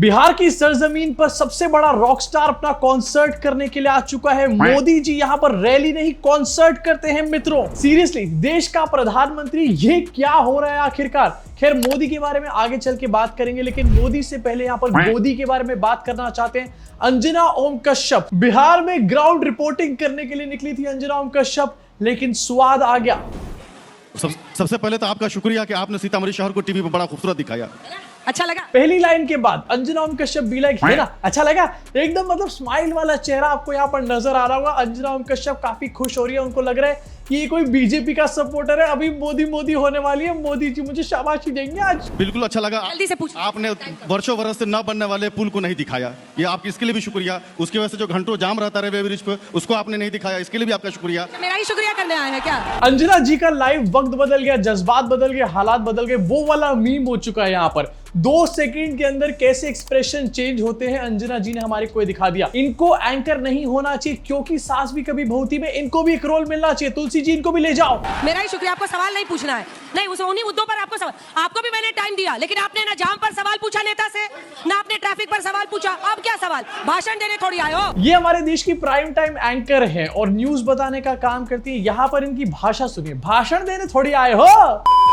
बिहार की सरजमीन पर सबसे बड़ा रॉक स्टार अपना कॉन्सर्ट करने के लिए आ चुका है। मोदी जी यहाँ पर रैली नहीं कॉन्सर्ट करते हैं मित्रों। सीरियसली देश का प्रधानमंत्री, ये क्या हो रहा है आखिरकार। खैर मोदी के बारे में आगे चल के बात करेंगे, लेकिन मोदी से पहले यहाँ पर गोदी के बारे में बात करना चाहते हैं। अंजना ओम कश्यप बिहार में ग्राउंड रिपोर्टिंग करने के लिए निकली थी अंजना ओम कश्यप, लेकिन स्वाद आ गया। सबसे पहले तो आपका शुक्रिया कि आपने सीतामढ़ी शहर को टीवी पर बड़ा खूबसूरत दिखाया, अच्छा लगा। पहली लाइन के बाद अंजना ओम कश्यप बी लाइक, है ना, अच्छा लगा। एकदम मतलब स्माइल वाला चेहरा आपको यहाँ पर नजर आ रहा होगा। अंजना ओम कश्यप काफी खुश हो रही है, उनको लग रहा है कि ये कोई बीजेपी का सपोर्टर है, अभी मोदी मोदी होने वाली है, मोदी जी मुझे शाबाशी देंगे आज। बिल्कुल अच्छा लगा। जल्दी से पूछ। आपने वर्षों वर्ष से न बनने वाले पुल को नहीं दिखाया, ये आपकी इसके लिए भी शुक्रिया। उसकी वजह से जो घंटों जाम रहता है रेलवे ब्रिज पे, उसको आपने नहीं दिखाया, इसके लिए भी आपका शुक्रिया। मेरा ही शुक्रिया करने आए हैं क्या? अंजना जी का लाइव वक्त बदल गया, जज्बात बदल गए, हालात बदल गए, वो वाला मीम हो चुका है यहाँ पर। 2 सेकंड के अंदर कैसे एक्सप्रेशन चेंज होते हैं अंजना जी ने हमारे को दिखा दिया। इनको एंकर नहीं होना चाहिए, क्योंकि सास भी कभी बहू थी में इनको भी एक रोल मिलना चाहिए। तुलसी जी इनको भी ले जाओ। मेरा ही शुक्रिया, आपको सवाल नहीं पूछना है। नहीं, उस उन्हीं मुद्दों पर आपको सवाल, आपको भी मैंने टाइम दिया, लेकिन आपने ना जाम पर सवाल पूछा नेता से, ना आपने ट्रैफिक पर सवाल पूछा। अब क्या सवाल, भाषण देने थोड़ी आए हो। ये हमारे देश की प्राइम टाइम एंकर है और न्यूज बताने का काम करती है। यहाँ पर इनकी भाषा सुनिए, भाषण देने थोड़ी आए हो।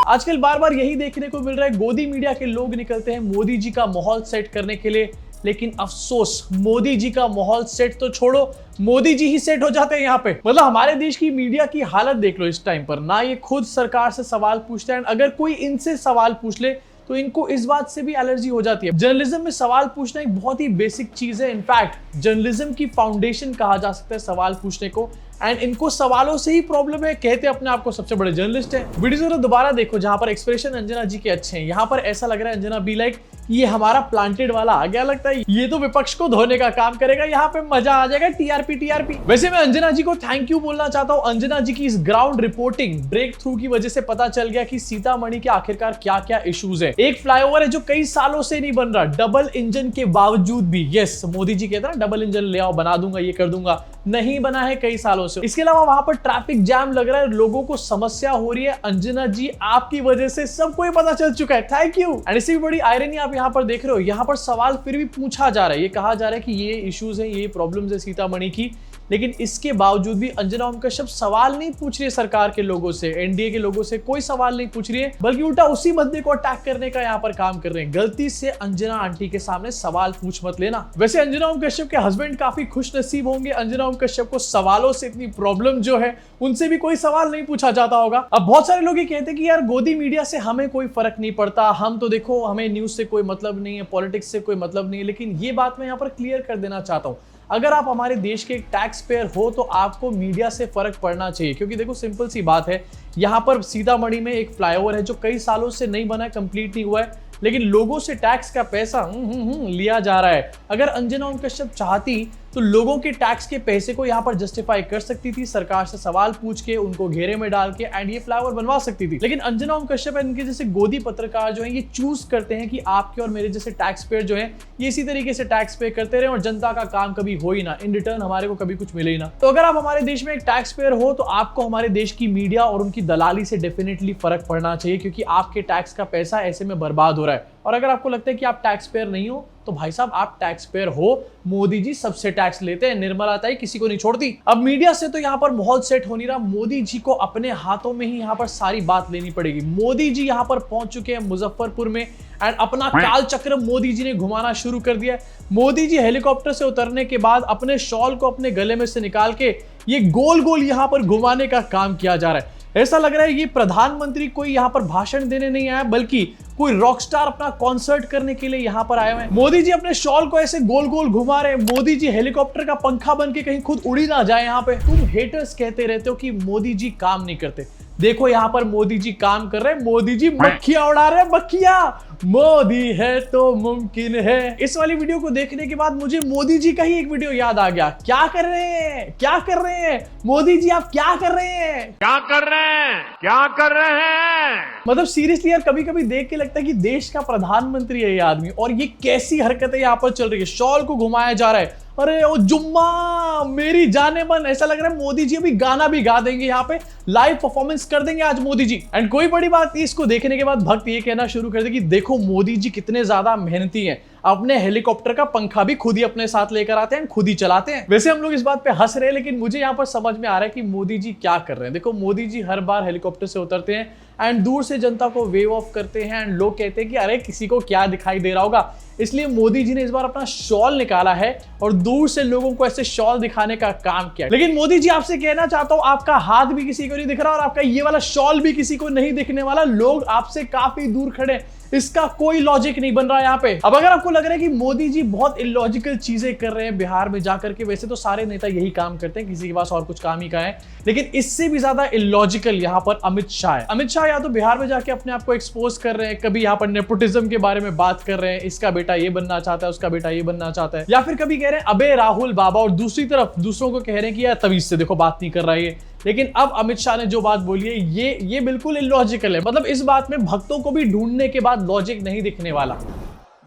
आजकल बार बार यही देखने को मिल रहा है, गोदी मीडिया के लोग निकलते हैं मोदी जी का माहौल सेट करने के लिए, लेकिन अफसोस मोदी जी का माहौल सेट तो छोड़ो, मोदी जी ही सेट हो जाते हैं यहाँ पे। मतलब हमारे देश की मीडिया की हालत देख लो इस टाइम पर, ना ये खुद सरकार से सवाल पूछते हैं, अगर कोई इनसे सवाल पूछ ले तो इनको इस बात से भी एलर्जी हो जाती है। जर्नलिज्म में सवाल पूछना एक बहुत ही बेसिक चीज है, इनफैक्ट जर्नलिज्म की फाउंडेशन कहा जा सकता है सवाल पूछने को, एंड इनको सवालों से ही प्रॉब्लम है, कहते हैं अपने आप को सबसे बड़े जर्नलिस्ट हैं। वीडियो जरा दोबारा देखो, जहां पर एक्सप्रेशन अंजना जी के अच्छे हैं। यहाँ पर ऐसा लग रहा है अंजना बी लाइक ये हमारा प्लांटेड वाला आ गया, लगता है ये तो विपक्ष को धोने का काम करेगा, यहाँ पे मजा आ जाएगा, टीआरपी टीआरपी। वैसे मैं अंजना जी को थैंक यू बोलना चाहता हूँ। अंजना जी की इस ग्राउंड रिपोर्टिंग ब्रेक थ्रू की वजह से पता चल गया कि सीतामढ़ी के आखिरकार क्या क्या इश्यूज है। एक फ्लाईओवर है जो कई सालों से नहीं बन रहा, डबल इंजन के बावजूद भी। यस, मोदी जी कहते हैं ना डबल इंजन ले आओ, बना दूंगा, ये कर दूंगा, नहीं बना है कई सालों से। इसके अलावा वहां पर ट्रैफिक जैम लग रहा है, लोगों को समस्या हो रही है। अंजना जी आपकी वजह से सबको ये पता चल चुका है, थैंक यू। एंड इससे भी बड़ी आयरनी आप यहाँ पर देख रहे हो, यहाँ पर सवाल फिर भी पूछा जा रहा है, ये कहा जा रहा है कि ये इश्यूज है, ये प्रॉब्लम्स है सीतामढ़ी की, लेकिन इसके बावजूद भी अंजना ओम कश्यप सवाल नहीं पूछ रही है सरकार के लोगों से, एनडीए के लोगों से कोई सवाल नहीं पूछ रही है, बल्कि उल्टा उसी मुद्दे को अटैक करने का यहाँ पर काम कर रहे हैं। गलती से अंजना आंटी के सामने सवाल पूछ मत लेना। वैसे अंजना ओम कश्यप के हस्बैंड काफी खुश नसीब होंगे, अंजना ओम कश्यप को सवालों से इतनी प्रॉब्लम जो है उनसे भी कोई सवाल नहीं पूछा जाता होगा। अब बहुत सारे लोग ये कहते हैं कि यार गोदी मीडिया से हमें कोई फर्क नहीं पड़ता, हम तो देखो हमें न्यूज से कोई मतलब नहीं है, पॉलिटिक्स से कोई मतलब नहीं है, लेकिन ये बात मैं यहाँ पर क्लियर कर देना चाहता हूँ। अगर आप हमारे देश के एक टैक्स पेयर हो तो आपको मीडिया से फर्क पड़ना चाहिए, क्योंकि देखो सिंपल सी बात है, यहाँ पर सीतामढ़ी में एक फ्लाईओवर है जो कई सालों से नहीं बना है, कंप्लीट नहीं हुआ है, लेकिन लोगों से टैक्स का पैसा लिया जा रहा है। अगर अंजना ओम कश्यप चाहती तो लोगों के टैक्स के पैसे को यहाँ पर जस्टिफाई कर सकती थी, सरकार से सवाल पूछ के, उनको घेरे में डाल के, एंड ये फ्लाईओवर बनवा सकती थी। लेकिन अंजना ओम कश्यप एंड इनके जैसे गोदी पत्रकार जो है ये चूज करते हैं कि आपके और मेरे जैसे टैक्स पेयर जो है ये इसी तरीके से टैक्स पे करते रहे और जनता का काम कभी हो ही ना, इन रिटर्न हमारे को कभी कुछ मिले ही ना। तो अगर आप हमारे देश में एक टैक्स पेयर हो तो आपको हमारे देश की मीडिया और उनकी दलाली से डेफिनेटली फर्क पड़ना चाहिए, क्योंकि आपके टैक्स का पैसा ऐसे में बर्बाद हो रहा है। और अगर आपको लगता है कि आप टैक्स पेयर नहीं हो तो भाई साहब आप टैक्स पेयर हो, मोदी जी सबसे टैक्स लेते हैं, निर्मला ताई किसी को नहीं छोड़ती। अब मीडिया से तो यहाँ पर माहौल सेट हो नहीं रहा, मोदी जी को अपने हाथों में ही यहाँ पर सारी बात लेनी पड़ेगी। मोदी जी यहाँ पर पहुंच चुके हैं मुजफ्फरपुर में, एंड अपना काल चक्र मोदी जी ने घुमाना शुरू कर दिया है। मोदी जी हेलीकॉप्टर से उतरने के बाद अपने शॉल को अपने गले में से निकाल के ये गोल गोल यहाँ पर घुमाने का काम किया जा रहा है। ऐसा लग रहा है ये प्रधानमंत्री कोई यहाँ पर भाषण देने नहीं आया, बल्कि कोई रॉकस्टार अपना कॉन्सर्ट करने के लिए यहाँ पर आए हुए हैं। मोदी जी अपने शॉल को ऐसे गोल गोल घुमा रहे हैं, मोदी जी हेलीकॉप्टर का पंखा बन के कहीं खुद उड़ी ना जाए। यहाँ पे तुम हेटर्स कहते रहते हो कि मोदी जी काम नहीं करते, देखो यहाँ पर मोदी जी काम कर रहे हैं, मोदी जी मक्खियां उड़ा रहे हैं, मक्खियां। मोदी है तो मुमकिन है। इस वाली वीडियो को देखने के बाद मुझे मोदी जी का ही एक वीडियो याद आ गया। क्या कर रहे हैं, क्या कर रहे हैं मोदी जी, आप क्या कर रहे हैं, क्या कर रहे हैं, क्या कर रहे हैं। मतलब सीरियसली यार कभी कभी देख के लगता है कि देश का प्रधानमंत्री है ये आदमी, और ये कैसी हरकतें यहाँ पर चल रही है। शॉल को घुमाया जा रहा है, अरे ओ जुम्मा मेरी जाने मन, ऐसा लग रहा है मोदी जी अभी गाना भी गा देंगे यहाँ पे, लाइव परफॉर्मेंस कर देंगे आज मोदी जी। एंड कोई बड़ी बात नहीं, इसको देखने के बाद भक्त ये कहना शुरू कर दे कि देखो मोदी जी कितने ज्यादा मेहनती हैं, अपने हेलीकॉप्टर का पंखा भी खुद ही अपने साथ लेकर आते हैं, खुद ही चलाते हैं। वैसे हम लोग इस बात पे हंस रहे हैं, लेकिन मुझे यहाँ पर समझ में आ रहा है कि मोदी जी क्या कर रहे हैं। देखो मोदी जी हर बार हेलीकॉप्टर से उतरते हैं एंड दूर से जनता को वेव ऑफ करते हैं एंड लोग कहते हैं कि अरे किसी को क्या दिखाई दे रहा होगा, इसलिए मोदी जी ने इस बार अपना शॉल निकाला है और दूर से लोगों को ऐसे शॉल दिखाने का काम किया। लेकिन मोदी जी आपसे कहना चाहता हूं, आपका हाथ भी किसी को नहीं दिख रहा और आपका ये वाला शॉल भी किसी को नहीं दिखने वाला, लोग आपसे काफी दूर खड़े, इसका कोई लॉजिक नहीं बन रहा है यहाँ पे। अब अगर आपको लग रहा है कि मोदी जी बहुत इलॉजिकल चीजें कर रहे हैं बिहार में जाकर के, वैसे तो सारे नेता यही काम करते हैं, किसी के पास और कुछ काम ही का है, लेकिन इससे भी ज्यादा इलॉजिकल यहाँ पर अमित शाह है। अमित शाह या तो बिहार में जाके अपने आप को एक्सपोज कर रहे हैं, कभी यहाँ पर नेपोटिज्म के बारे में बात कर रहे हैं, इसका बेटा ये बनना चाहता है, उसका बेटा ये बनना चाहता है, या फिर कभी कह रहे हैं अबे राहुल बाबा, और दूसरी तरफ दूसरों को कह रहे हैं कि यार तमीज से देखो बात नहीं कर रहा है। लेकिन अब अमित शाह ने जो बात बोली है ये बिल्कुल इलॉजिकल है। मतलब इस बात में भक्तों को भी ढूंढने के बाद लॉजिक नहीं दिखने वाला।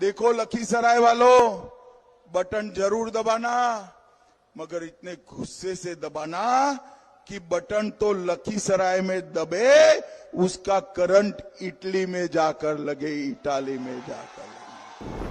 देखो लखीसराय वालों, बटन जरूर दबाना, मगर इतने गुस्से से दबाना कि बटन तो लखीसराय में दबे, उसका करंट इटली में जाकर लगे, इटाली में जाकर लगे।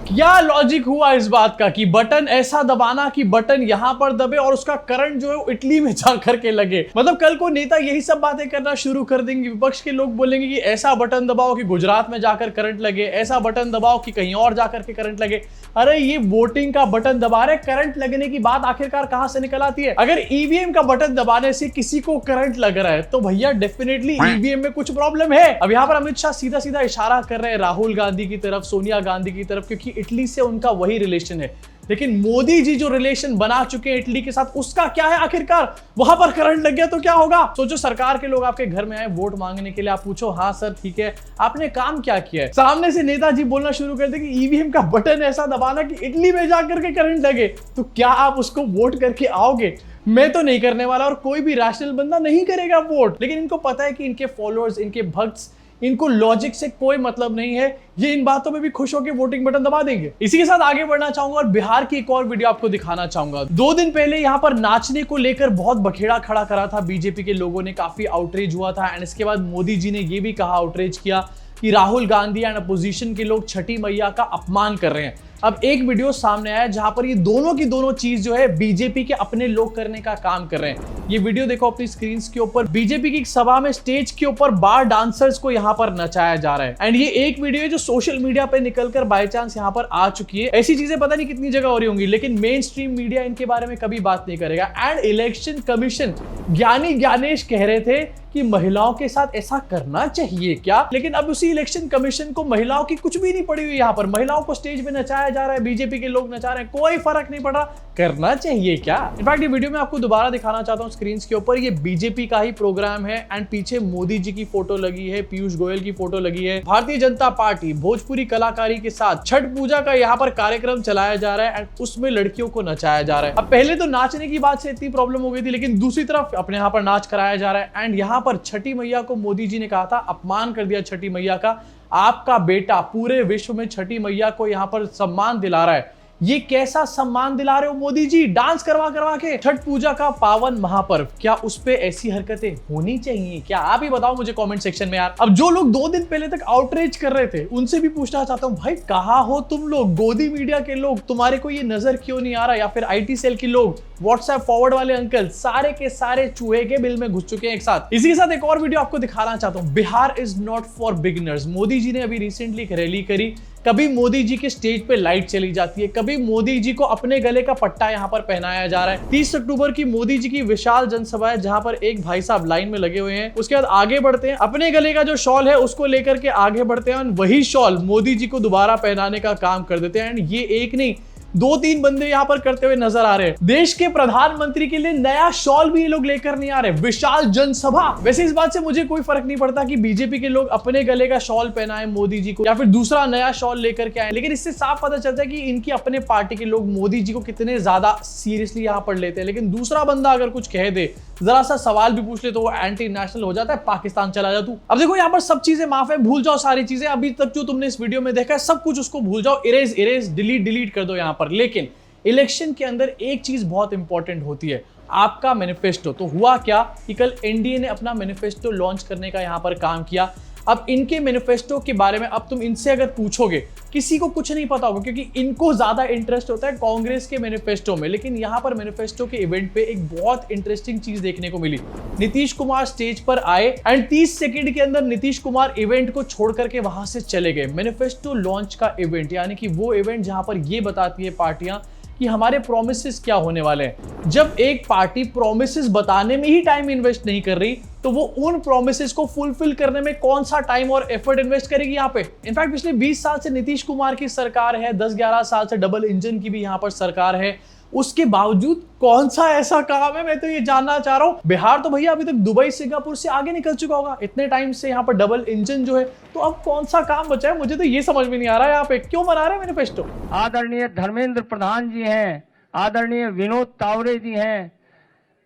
क्या लॉजिक हुआ इस बात का कि बटन ऐसा दबाना कि बटन यहां पर दबे और उसका करंट जो है वो इटली में जाकर के लगे। मतलब कल को नेता यही सब बातें करना शुरू कर देंगे, विपक्ष के लोग बोलेंगे कि ऐसा बटन दबाओ कि गुजरात में जाकर करंट लगे, ऐसा बटन दबाओ कि कहीं और जाकर के करंट लगे। अरे ये वोटिंग का बटन दबा रहे, करंट लगने की बात आखिरकार कहां से निकल आती है? अगर ईवीएम का बटन दबाने से किसी को करंट लग रहा है तो भैया डेफिनेटली ईवीएम में कुछ प्रॉब्लम है। अब यहाँ पर अमित शाह सीधा सीधा इशारा कर रहे हैं राहुल गांधी की तरफ, सोनिया गांधी की तरफ, क्योंकि इटली से उनका वही रिलेशन है। लेकिन मोदी जी जो रिलेशन बना चुके हैं इटली के साथ, उसका क्या है आखिरकार? वहां पर करंट लग गया तो क्या होगा? सोचो सरकार के लोग आपके घर में आए वोट मांगने के लिए, आप पूछो हाँ सर ठीक है, आपने काम क्या किया है? सामने से नेताजी बोलना शुरू कर दे कि ईवीएम का बटन ऐसा दबाना कि इटली में जाकर के करंट लगे, तो क्या आप उसको वोट करके आओगे? मैं तो नहीं करने वाला और कोई भी रैशनल बंदा नहीं करेगा वोट। लेकिन इनको पता है कि इनके फॉलोअर्स, इनके भक्त, इनको लॉजिक से कोई मतलब नहीं है, ये इन बातों में भी खुश होकर वोटिंग बटन दबा देंगे। इसी के साथ आगे बढ़ना चाहूंगा और बिहार की एक और वीडियो आपको दिखाना चाहूंगा। 2 दिन पहले यहां पर नाचने को लेकर बहुत बखेड़ा खड़ा करा था बीजेपी के लोगों ने, काफी आउटरीच हुआ था एंड इसके बाद मोदी जी ने यह भी कहा, आउटरीच किया कि राहुल गांधी एंड अपोजिशन के लोग छठी मैया का अपमान कर रहे हैं। अब एक वीडियो सामने आया जहां पर ये दोनों की दोनों चीज जो है बीजेपी के अपने लोग करने का काम कर रहे हैं। ये वीडियो देखो अपनी स्क्रीन के ऊपर, बीजेपी की एक सभा में स्टेज के ऊपर बार डांसर्स को यहां पर नचाया जा रहा है एंड ये एक वीडियो है जो सोशल मीडिया पे निकलकर बाय चांस यहां पर आ चुकी है। ऐसी चीजें पता नहीं कितनी जगह हो रही होंगी, लेकिन मेन स्ट्रीम मीडिया इनके बारे में कभी बात नहीं करेगा। एंड इलेक्शन कमीशन ज्ञानी ज्ञानेश कह रहे थे कि महिलाओं के साथ ऐसा करना चाहिए क्या? लेकिन अब उसी इलेक्शन कमीशन को महिलाओं की कुछ भी नहीं पड़ी हुई, यहाँ पर महिलाओं को स्टेज पे नचाया जा रहा है, बीजेपी के लोग नचा रहे हैं, कोई फर्क नहीं पड़ रहा, करना चाहिए क्या? इनफैक्ट ये वीडियो में आपको दोबारा दिखाना चाहता हूँ स्क्रीन के ऊपर, ये बीजेपी का ही प्रोग्राम है एंड पीछे मोदी जी की फोटो लगी है, पीयूष गोयल की फोटो लगी है, भारतीय जनता पार्टी भोजपुरी कलाकारी के साथ छठ पूजा का यहाँ पर कार्यक्रम चलाया जा रहा है एंड उसमें लड़कियों को नचाया जा रहा है। अब पहले तो नाचने की बात से इतनी प्रॉब्लम हो गई थी, लेकिन दूसरी तरफ अपने यहाँ पर नाच कराया जा रहा है एंड यहाँ पर छठी मैया को मोदी जी ने कहा था, अपमान कर दिया छठी मैया का। आपका बेटा पूरे विश्व में छठी मैया को यहाँ पर सम्मान दिला रहा है, ये कैसा सम्मान दिला रहे हो मोदी जी? डांस करवा करवा के छठ पूजा का पावन महापर्व, क्या उस पे ऐसी हरकतें होनी चाहिए क्या? आप ही बताओ मुझे कमेंट सेक्शन में यार। अब जो लोग 2 दिन पहले तक आउटरीच कर रहे थे उनसे भी पूछना चाहता हूँ, भाई कहाँ हो तुम लोग? गोदी मीडिया के लोग, तुम्हारे को ये नजर क्यों नहीं आ रहा? या फिर IT सेल के लोग, व्हाट्सएप फॉरवर्ड वाले अंकल, सारे के सारे चूहे के बिल में घुस चुके हैं एक साथ। इसी के साथ एक और वीडियो आपको दिखाना चाहता हूँ, Bihar is not for beginners. Modi ji ने अभी रिसेंटली एक रैली करी, कभी मोदी जी के स्टेज पे लाइट चली जाती है, कभी मोदी जी को अपने गले का पट्टा यहाँ पर पहनाया जा रहा है। 30 अक्टूबर की मोदी जी की विशाल जनसभा है जहां पर एक भाई साहब लाइन में लगे हुए हैं। उसके बाद आगे बढ़ते हैं, अपने गले का जो शॉल है उसको लेकर के आगे बढ़ते हैं, वही शॉल मोदी जी को दोबारा पहनाने का काम कर देते हैं एंड ये एक नहीं 2-3 बंदे यहाँ पर करते हुए नजर आ रहे हैं। देश के प्रधानमंत्री के लिए नया शॉल भी ये लोग लेकर नहीं आ रहे, विशाल जनसभा। वैसे इस बात से मुझे कोई फर्क नहीं पड़ता कि बीजेपी के लोग अपने गले का शॉल पहनाए मोदी जी को या फिर दूसरा नया शॉल लेकर के आए, लेकिन इससे साफ पता चलता है कि इनकी अपने पार्टी के लोग मोदी जी को कितने ज्यादा सीरियसली यहाँ पर लेते हैं। लेकिन दूसरा बंदा अगर कुछ कह दे, जरा सा सवाल भी पूछ ले तो वो एंटी नेशनल हो जाता है, पाकिस्तान चला जा तू। अब देखो यहाँ पर सब चीजें माफ है, भूल जाओ सारी चीजें, अभी तक जो तुमने इस वीडियो में देखा है सब कुछ उसको भूल जाओ, इरेज डिलीट कर दो यहाँ पर। लेकिन इलेक्शन के अंदर एक चीज बहुत इंपॉर्टेंट होती है, आपका मैनिफेस्टो। तो हुआ क्या कि कल एनडीए ने अपना मैनिफेस्टो लॉन्च करने का यहां पर काम किया। अब इनके मैनिफेस्टो के बारे में अब तुम इनसे अगर पूछोगे, किसी को कुछ नहीं पता होगा, क्योंकि इनको ज्यादा इंटरेस्ट होता है कांग्रेस के मैनिफेस्टो में। लेकिन यहां पर मैनिफेस्टो के इवेंट पे एक बहुत इंटरेस्टिंग चीज देखने को मिली। नीतीश कुमार स्टेज पर आए एंड 30 सेकंड के अंदर नीतीश कुमार इवेंट को छोड़ करके वहां से चले गए। मैनिफेस्टो लॉन्च का इवेंट, यानी कि वो इवेंट जहां पर ये बताती है पार्टियां कि हमारे प्रोमिसेस क्या होने वाले हैं। जब एक पार्टी प्रोमिसेस बताने में ही टाइम इन्वेस्ट नहीं कर रही, तो वो उन प्रोमिसेस को फुलफिल करने में कौन सा टाइम और एफर्ट इन्वेस्ट करेगी यहाँ पे। इनफैक्ट पिछले 20 साल से नीतीश कुमार की सरकार है, 10-11 साल से डबल इंजन की भी यहाँ पर सरकार है, उसके बावजूद कौन सा ऐसा काम है, मैं तो ये जानना चाह रहा हूं। बिहार तो भैया अभी तक दुबई सिंगापुर से आगे निकल चुका होगा, इतने टाइम से यहाँ पर डबल इंजन जो है, तो अब कौन सा काम बचा है, मुझे तो ये समझ में नहीं आ रहा है यहाँ पे क्यों बना रहे हैं मैनिफेस्टो। आदरणीय धर्मेंद्र प्रधान जी हैं, आदरणीय विनोद तावरे जी हैं,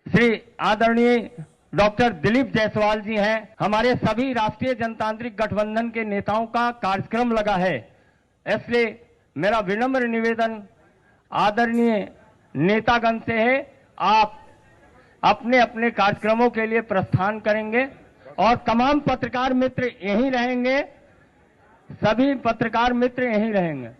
श्री आदरणीय डॉक्टर दिलीप जायसवाल जी हैं, हमारे सभी राष्ट्रीय जनतांत्रिक गठबंधन के नेताओं का कार्यक्रम लगा है। इसलिए मेरा विनम्र निवेदन आदरणीय नेतागण से है, आप अपने अपने कार्यक्रमों के लिए प्रस्थान करेंगे और तमाम पत्रकार मित्र यहीं रहेंगे, सभी पत्रकार मित्र यहीं रहेंगे।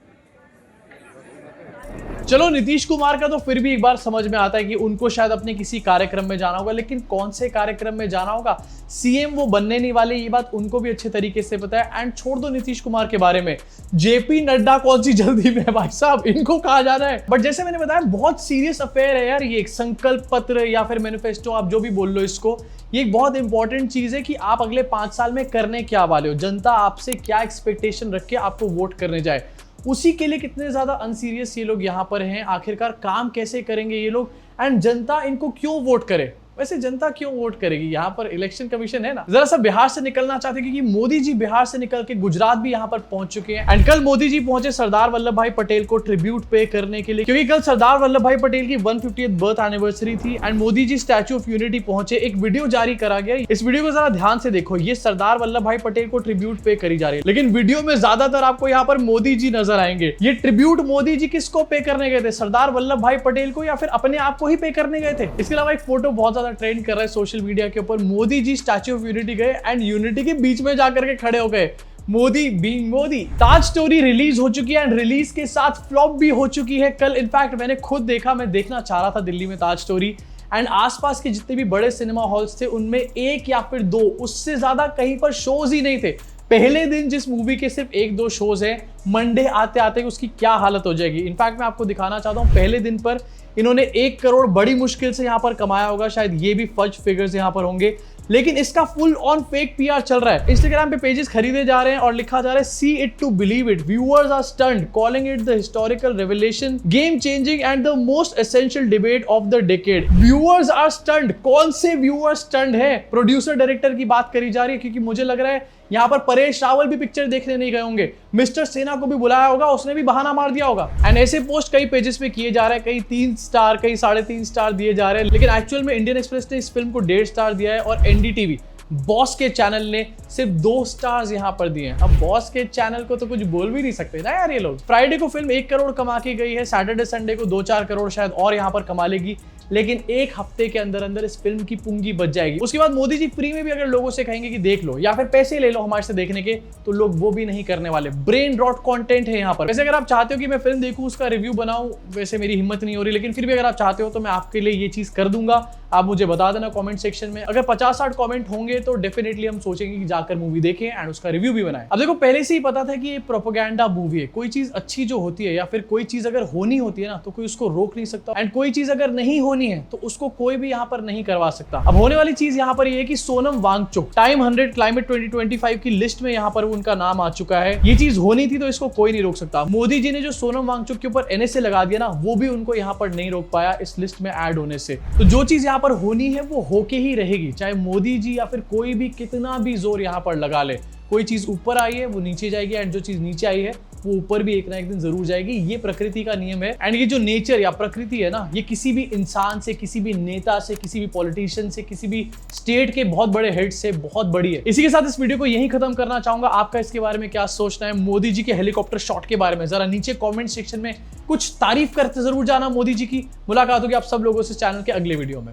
चलो नीतीश कुमार का तो फिर भी एक बार समझ में आता है कि उनको शायद अपने किसी कार्यक्रम में जाना होगा, लेकिन कौन से कार्यक्रम में जाना होगा, सीएम वो बनने नहीं वाले, ये बात उनको भी अच्छे तरीके से पता है। एंड छोड़ दो नीतीश कुमार के बारे में, जेपी नड्डा कौन सी जल्दी में है भाई साहब, इनको कहा जाना है। बट जैसे मैंने बताया, बहुत सीरियस अफेयर है यार ये, एक संकल्प पत्र या फिर मैनिफेस्टो, आप जो भी बोल लो इसको, ये एक बहुत इंपॉर्टेंट चीज है कि आप अगले 5 साल में करने क्या वाले हो, जनता आपसे क्या एक्सपेक्टेशन रख के आपको वोट करने जाए, उसी के लिए कितने ज्यादा अनसीरियस ये लोग यहाँ पर हैं, आखिरकार काम कैसे करेंगे ये लोग, एंड जनता इनको क्यों वोट करे। वैसे जनता क्यों वोट करेगी, यहाँ पर इलेक्शन कमीशन है ना। जरा सा बिहार से निकलना चाहते हैं, क्योंकि मोदी जी बिहार से निकल के गुजरात भी यहाँ पर पहुंच चुके हैं। एंड कल मोदी जी पहुंचे सरदार वल्लभ भाई पटेल को ट्रिब्यूट पे करने के लिए, क्योंकि कल सरदार वल्लभ भाई पटेल की 150th बर्थ एनिवर्सरी थी। And Modi ji statue of unity पहुंचे, एक वीडियो जारी करा गया, इस वीडियो को जरा ध्यान से देखो, ये सरदार वल्लभ भाई पटेल को ट्रिब्यूट पे करी जा रही है, लेकिन वीडियो में ज्यादातर आपको यहाँ पर मोदी जी नजर आएंगे। ये ट्रिब्यूट मोदी जी किसको पे करने गए थे, सरदार वल्लभ भाई पटेल को या फिर अपने आप को ही पे करने गए थे। इसके अलावा एक फोटो बहुत ज्यादा ट्रेंड कर रहा है सोशल मीडिया के ऊपर, Modi ji statue of unity गए एंड यूनिटी के बीच में जाकर के खड़े हो गए, मोदी बीइंग मोदी। ताज स्टोरी रिलीज हो चुकी है एंड रिलीज के साथ फ्लॉप भी हो चुकी है। कल इनफैक्ट मैंने खुद देखा, मैं देखना चाह रहा था दिल्ली में ताज स्टोरी, एंड आसपास के जितने भी बड़े सिनेमा हॉल्स थे उनमें 1 या फिर 2, उससे ज्यादा कहीं पर शोज ही नहीं थे। पहले दिन जिस मूवी के सिर्फ 1-2 शोज हैं, मंडे आते आते उसकी क्या हालत हो जाएगी। इनफैक्ट मैं आपको दिखाना चाहता हूं, पहले दिन पर इन्होंने 1 करोड़ बड़ी मुश्किल से यहां पर कमाया होगा, शायद ये भी फज फिगर्स यहां पर होंगे, लेकिन इसका फुल ऑन फेक पीआर चल रहा है। इंस्टाग्राम पे पेजेस खरीदे जा रहे हैं और लिखा जा रहा है see it to believe it, viewers are stunned, calling it the historical revelation, game changing and the most essential debate of the decade. Viewers are stunned, कौन से व्यूअर्स स्टन्ड है? प्रोड्यूसर डायरेक्टर की बात करी जा रही है, क्योंकि मुझे लग रहा है यहाँ पर परेश रावल भी पिक्चर देखने नहीं गए होंगे, मिस्टर सेना को भी बुलाया होगा, उसने भी बहाना मार दिया होगा। एंड ऐसे पोस्ट कई पेजेस पे किए जा रहे हैं, कई 3 स्टार, कई 3.5 स्टार दिए जा रहे हैं, लेकिन एक्चुअल में इंडियन एक्सप्रेस ने इस फिल्म को 1.5 स्टार दिया है और एनडीटीवी बॉस के चैनल ने सिर्फ 2 स्टार्स यहाँ पर दिए हैं। अब बॉस के चैनल को तो कुछ बोल भी नहीं सकते ना यार ये लोग। फ्राइडे को फिल्म 1 करोड़ कमा के गई है, सैटरडे संडे को 2-4 करोड़ शायद और यहाँ पर कमा लेगी, लेकिन 1 हफ्ते के अंदर अंदर इस फिल्म की पूंजी बच जाएगी। उसके बाद मोदी जी फ्री में भी अगर लोगों से कहेंगे कि देख लो या फिर पैसे ले लो हमारे से देखने के, तो लोग वो भी नहीं करने वाले। ब्रेन रॉट कंटेंट है यहाँ पर। वैसे अगर आप चाहते हो कि मैं फिल्म देखूं, उसका रिव्यू बनाऊं, वैसे मेरी हिम्मत नहीं हो रही, लेकिन फिर भी अगर आप चाहते हो तो मैं आपके लिए ये चीज कर दूंगा। आप मुझे बता देना कमेंट सेक्शन में, अगर 50-60 कमेंट होंगे तो डेफिनेटली हम सोचेंगे कि जाकर मूवी देखें एंड उसका रिव्यू भी बनाएं। अब देखो, पहले से ही पता था कि ये प्रोपेगेंडा मूवी है। कोई चीज अच्छी जो होती है या फिर कोई चीज अगर होनी होती है ना, तो कोई उसको रोक नहीं सकता, एंड कोई चीज अगर नहीं होनी है तो उसको कोई भी यहाँ पर नहीं करवा सकता। अब होने वाली चीज यहाँ पर ये है कि सोनम वांगचुक टाइम 100 क्लाइमेट 2025 की लिस्ट में यहाँ पर उनका नाम आ चुका है। ये चीज होनी थी तो इसको कोई नहीं रोक सकता। मोदी जी ने जो सोनम वांगचुक के ऊपर एनएसए लगा दिया ना, वो भी उनको यहाँ पर नहीं रोक पाया इस लिस्ट में ऐड होने से। तो जो चीज यहाँ पर होनी है वो होके ही रहेगी, चाहे मोदी जी या फिर कोई भी कितना भी जोर यहाँ पर लगा ले। कोई चीज ऊपर आई है वो नीचे जाएगी, एंड जो चीज नीचे आई है वो ऊपर भी एक ना एक दिन जरूर जाएगी। ये प्रकृति का नियम है। एंड ये जो नेचर या प्रकृति है ना, ये किसी भी इंसान से, किसी भी नेता से, किसी भी पॉलिटिशियन से, किसी भी स्टेट के बहुत बड़े हेड से बहुत बड़ी है। इसी के साथ इस वीडियो को यहीं खत्म करना चाहूंगा। आपका इसके बारे में क्या सोचना है, मोदी जी के हेलीकॉप्टर शॉट के बारे में जरा नीचे कमेंट सेक्शन में कुछ तारीफ करते जरूर जाना मोदी जी की। मुलाकात होगी आप सब लोगों से चैनल के अगले वीडियो में।